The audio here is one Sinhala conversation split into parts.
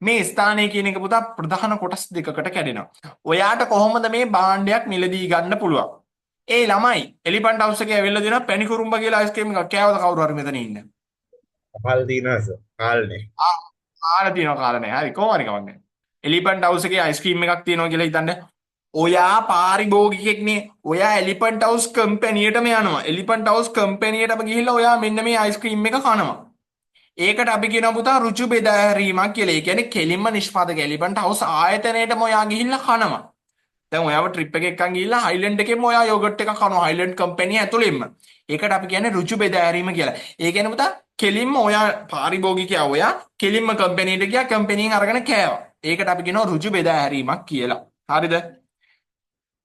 මේ ස්ථානය කියන එක පුතා ප්‍රධාන කොටස් දෙකකට කැඩෙනවා. ඔයාට කොහොමද මේ භාණ්ඩයක් මිලදී ගන්න පුළුවන්? ඒ ළමයි එලිෆන්ට් හවුස් එකේ ඇවිල්ලා දෙනවා පැණි කුරුම්බ කියලා අයිස්ක්‍රීම් එකක් කෑවද කවුරු හරි මෙතන ඉන්න? අහල් තියනස කාල්නේ. ආ ආලා තියෙනවා කාලා නැහැ. හරි කොහොම හරි කමක් නැහැ. එලිෆන්ට් හවුස් එකේ අයිස්ක්‍රීම් එකක් තියෙනවා කියලා හිතන්න. ඔයා පාරිභෝගිකෙක්නේ. ඔයා එලිෆන්ට් හවුස් කම්පැනියටම යනවා. එලිෆන්ට් හවුස් කම්පැනියටම ගිහිල්ලා ඔයා මෙන්න මේ අයිස්ක්‍රීම් එක කනවා. ඒකට අපි කියනවා පුතා රුචි බෙදා හැරීමක් කියලා. ඒ කියන්නේ කෙලින්ම නිෂ්පාදක එලිෆන්ට් හවුස් ආයතනයේටම ඔයා ගිහිල්ලා කනවා. දැන් ඔයාව ට්‍රිප් එකක් එක්කන් ගිහිල්ලා හයිලන්ඩ් එකේම ඔයා යෝගට් එකක් කනවා හයිලන්ඩ් කම්පැනි ඇතුළෙන්ම. ඒකට අපි කියන්නේ රුචි බෙදා හැරීම කියලා. ඒ කියන්නේ පුතා කෙලින්ම ඔයා පාරිභෝගිකයා ඔයා කෙලින්ම කම්පැනිට ගියා කම්පැනියෙන් අරගෙන කෑවා. ඒකට අපි කියනවා රුචි බෙදා හැරීමක් කියලා. හරිද?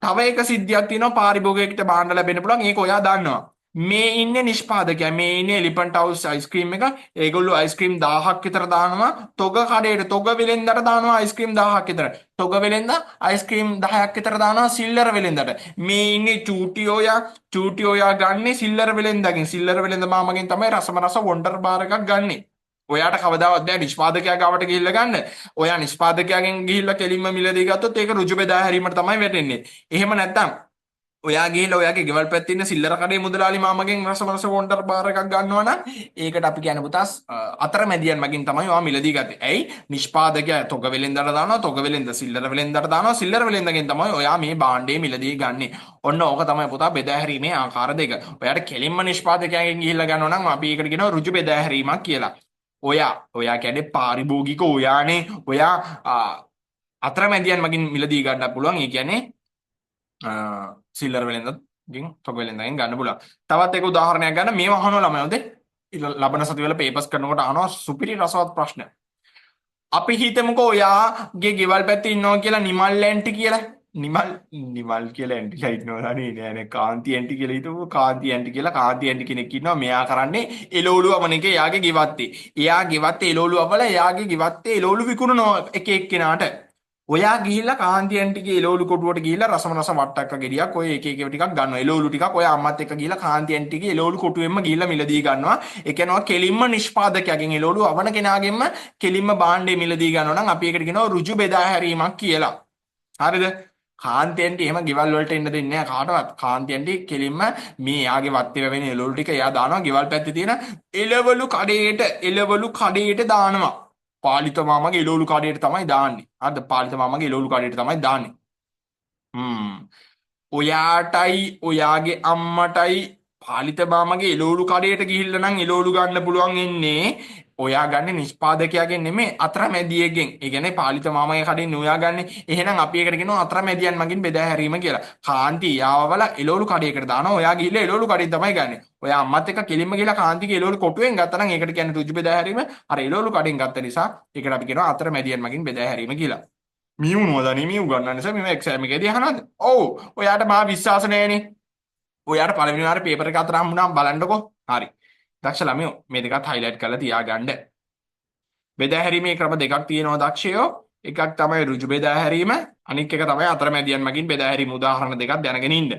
තව එක සිද්ධියක් තියෙනවා පාරිභෝගිකයට බාන්න ලැබෙන්න පුළුවන්. ඒක ඔයා දන්නවා. මේ ඉන්නේ නිෂ්පාදකයා. මේ ඉන්නේ එලිෆන්ට් හවුස් අයිස්ක්‍රීම් එක. ඒගොල්ලෝ අයිස්ක්‍රීම් 1000ක් විතර දානවා. තොග කඩේට තොග වෙලෙන්දට දානවා අයිස්ක්‍රීම් 1000ක් විතර. තොග වෙලෙන්ද අයිස්ක්‍රීම් 10ක් විතර දානවා සිල්ලර වෙලෙන්දට. මේ ඉන්නේ චූටි ඔයා ගන්නේ සිල්ලර වෙලෙන්දගෙන්. සිල්ලර වෙලෙන්ද මාමගෙන් තමයි රසම රස වොන්ඩර් බාර් එකක් ගන්නේ. ඔයාට කවදාවත් බෑ නිෂ්පාදකයා ගාවට ගිහිල්ලා ගන්න. ඔයා නිෂ්පාදකයාගෙන් ගිහිල්ලා කෙලින්ම මිලදී ගත්තොත් ඒක රුජු බෙදා හැරීමට තමයි වැටෙන්නේ. එහෙම නැත්නම් ඔයා ගිහිල්ලා ඔයාගේ ගෙවල් පැත්තේ ඉන්න සිල්ලර කඩේ මුදලාලි මාමගෙන් රසමරස වොන්ඩර් බාර් එකක් ගන්නවා නම් ඒකට අපි කියන පුතා අතරමැදියන් මගින් තමයි ඔයා මිලදී ගත්තේ. ඇයි? නිෂ්පාදකයා තොග වෙලෙන්දට දානවා, තොග වෙලෙන්ද සිල්ලර වෙලෙන්දට දානවා, සිල්ලර වෙලෙන්දගෙන් තමයි ඔයා මේ භාණ්ඩේ මිලදී ගන්නෙ. ඔන්න ඕක තමයි පුතා බෙදා හැරීමේ ආකාර දෙක. ඔයාට කෙලින්ම නිෂ්පාදකයාගෙන් ගිහිල්ලා ගන්නවා නම් අපි ඒකට කියනවා රුජු බෙදා හැරීමක් කියලා. ඔයා කියන්නේ පාරිභෝගික ඔයානේ. ඔයා අතරමැදියන් මගින් මිලදී ගන්න පුළුවන්. ඒ කියන්නේ සිල්ලර වෙලෙන්දකින් තොග වෙලෙන්දගෙන් ගන්න පුළුවන්. තවත් එක උදාහරණයක් ගන්න මේව අහනවා ළමයෝ ලබන සතිවල පේපර්ස් කරනකොට අහනවා සුපිරි රසවත් ප්‍රශ්න. අපි හිතමුකෝ ඔයාගේ ගෙවල් පැත්තේ ඉන්නවා කියලා නිමල් ඇන්ටි කියලා. නිමල් කියලා ඇන්ටිලා ඉන්නවා නේ නෑ කාන්ති ඇන්ටි කියලා හිතමු. කාන්ති ඇන්ටි කියලා කාන්ති ඇන්ටි කෙනෙක් ඉන්නවා. මෙයා කරන්නේ එළවලු වමන එක එයාගේ ගෙවත්තේ. එයා ගෙවත්තේ එළවලු අවල එයාගේ ගෙවත්තේ එළවලු විකුණනවා එක එක්කෙනාට. ඔයා ගිහිල්ලා කාන්ති ඇන්ටිගේ එළවලු කොටුවට ගිහිල්ලා රසම රස වට්ටක්ක ගෙඩියක් ඔය එක එක ටිකක් ගන්නවා. එළවලු ටිකක් ඔයා අම්මත් එක්ක ගිහිල්ලා කාන්ති ඇන්ටිගේ එළවලු කොටුවෙන්ම ගිහිල්ලා මිලදී ගන්නවා. ඒ කියනවා කෙලින්ම නිෂ්පාදකයාගෙන් එළවලු අවන කෙනාගෙන්ම කෙලින්ම භාණ්ඩේ මිලදී ගන්නවා නම් අපි ඒකට කියනවා රුජු බෙදා හැරීමක් කියලා. හරිද? කාන්ති ඇන්ටි එහෙම ගෙවල් වලට එන්න දෙන්නේ නැහැ කාටවත්. කාන්ති ඇන්ටි කෙලින්ම මේ එයාගේ වත්තේ වෙන එළවලු ටික එයා දානවා ගෙවල් පැත්තේ තියෙන එළවලු කඩේට දානවා. පාලිත මාමගේ එළවලු කඩේට තමයි දාන්නේ. හරිද? පාලිත මාමගේ එළවලු කඩේට තමයි දාන්නේ. ඔයාටයි ඔයාගේ අම්මටයි පාලිත මාමගේ එළවලු කඩේට ගිහිල්ලා නම් එළවලු ගන්න පුළුවන් ඉන්නේ. ඔයා ගන්න නිෂ්පාදකයාගෙන් නෙමෙයි අතරමැදියෙක්ගෙන්. ඒ කියන්නේ පාලිත මාමගේ කඩෙන් ඔයා ගන්න. එහෙනම් අපි ඒකට කියනවා අතරමැදියන් මගින් බෙදා හැරීම කියලා. කාන්ති යාවවල එළවලු කඩේකට දානවා. ඔයා ගිහිල්ලා එළවලු කඩේ තමයි ගන්නෙ. ඔයා අම්මත් එක්ක කෙලින්ම ගිහලා කාන්තිගේ එළවලු කොටුවෙන් ගත්තා නම් ඒකට කියන්නේ රුජු බෙදා හැරීම. අර එළවලු කඩෙන් ගත්ත නිසා ඒකට අපි කියනවා අතරමැදියන් මගින් බෙදා හැරීම කියලා. මියුණුවද නේ මියු ගන්න නිසා මම එක්සෑම් එකේදී අහනවාද? ඔව්. ඔයාට මා විශ්වාස නැහැනේ. ඔයාට පළවෙනි වාරේ පේපර් එක අතර හම්බුනාම බලන්නකෝ. හරි. දක්ෂ ළමයෝ මේ දෙකත් highlight කරලා තියාගන්න. බෙදා හැරීමේ ක්‍රම දෙකක් තියෙනවා දක්ෂයෝ. එකක් තමයි ඍජු බෙදා හැරීම, අනිත් එක තමයි අතරමැදියන් මගින් බෙදා හැරීම. උදාහරණ දෙකක් දැනගෙන ඉන්න.